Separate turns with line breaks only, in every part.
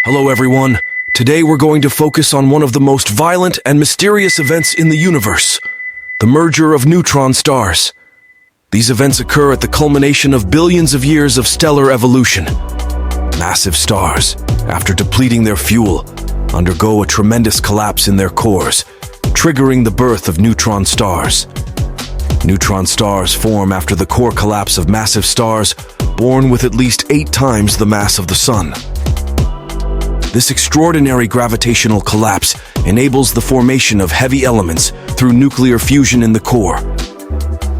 Hello everyone. Today we're going to focus on one of the most violent and mysterious events in the universe, the merger of neutron stars. These events occur at the culmination of billions of years of stellar evolution. Massive stars, after depleting their fuel, undergo a tremendous collapse in their cores, triggering the birth of neutron stars. Neutron stars form after the core collapse of massive stars born with at least 8 times the mass of the Sun. This extraordinary gravitational collapse enables the formation of heavy elements through nuclear fusion in the core.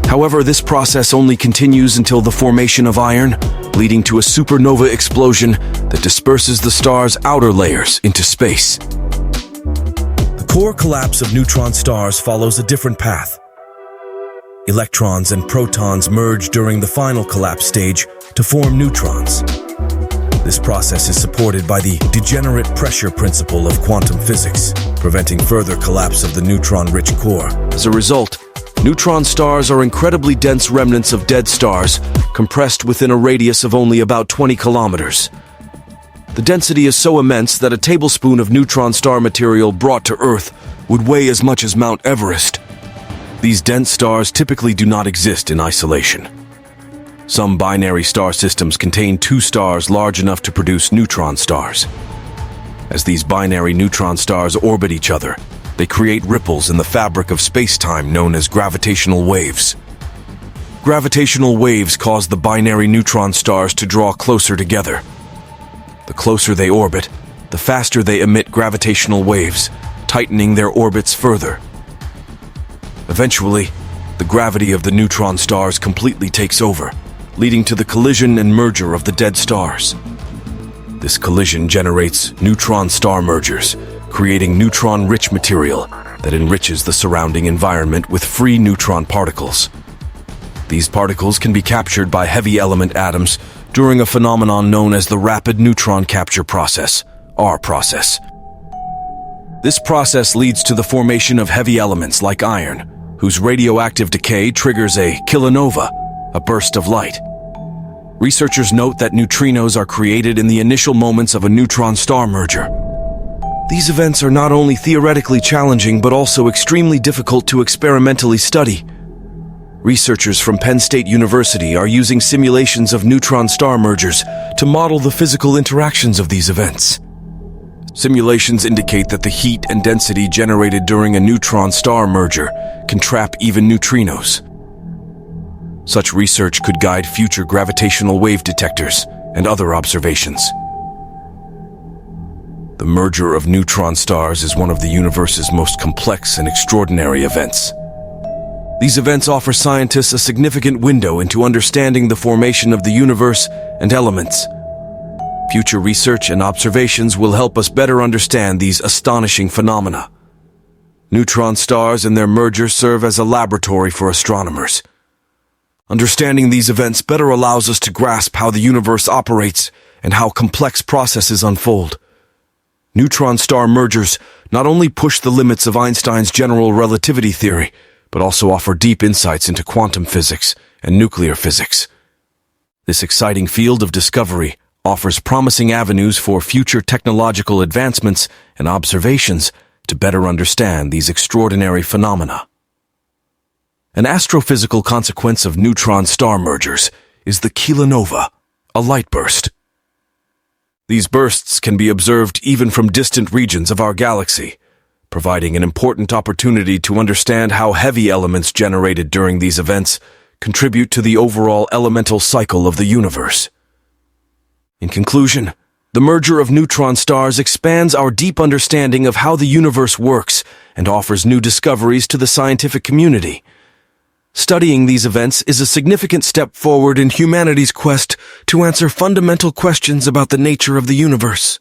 However, this process only continues until the formation of iron, leading to a supernova explosion that disperses the star's outer layers into space. The core collapse of neutron stars follows a different path. Electrons and protons merge during the final collapse stage to form neutrons. This process is supported by the degenerate pressure principle of quantum physics, preventing further collapse of the neutron-rich core. As a result, neutron stars are incredibly dense remnants of dead stars, compressed within a radius of only about 20 kilometers. The density is so immense that a tablespoon of neutron star material brought to Earth would weigh as much as Mount Everest. These dense stars typically do not exist in isolation. Some binary star systems contain 2 stars large enough to produce neutron stars. As these binary neutron stars orbit each other, they create ripples in the fabric of space-time known as gravitational waves. Gravitational waves cause the binary neutron stars to draw closer together. The closer they orbit, the faster they emit gravitational waves, tightening their orbits further. Eventually, the gravity of the neutron stars completely takes over, leading to the collision and merger of the dead stars. This collision generates neutron star mergers, creating neutron-rich material that enriches the surrounding environment with free neutron particles. These particles can be captured by heavy element atoms during a phenomenon known as the rapid neutron capture process, R process. This process leads to the formation of heavy elements like iron, whose radioactive decay triggers a kilonova, a burst of light. Researchers note that neutrinos are created in the initial moments of a neutron star merger. These events are not only theoretically challenging but also extremely difficult to experimentally study. Researchers from Penn State University are using simulations of neutron star mergers to model the physical interactions of these events. Simulations indicate that the heat and density generated during a neutron star merger can trap even neutrinos. Such research could guide future gravitational wave detectors and other observations. The merger of neutron stars is one of the universe's most complex and extraordinary events. These events offer scientists a significant window into understanding the formation of the universe and elements. Future research and observations will help us better understand these astonishing phenomena. Neutron stars and their merger serve as a laboratory for astronomers. Understanding these events better allows us to grasp how the universe operates and how complex processes unfold. Neutron star mergers not only push the limits of Einstein's general relativity theory, but also offer deep insights into quantum physics and nuclear physics. This exciting field of discovery offers promising avenues for future technological advancements and observations to better understand these extraordinary phenomena. An astrophysical consequence of neutron star mergers is the kilonova, a light burst. These bursts can be observed even from distant regions of our galaxy, providing an important opportunity to understand how heavy elements generated during these events contribute to the overall elemental cycle of the universe. In conclusion, the merger of neutron stars expands our deep understanding of how the universe works and offers new discoveries to the scientific community. Studying these events is a significant step forward in humanity's quest to answer fundamental questions about the nature of the universe.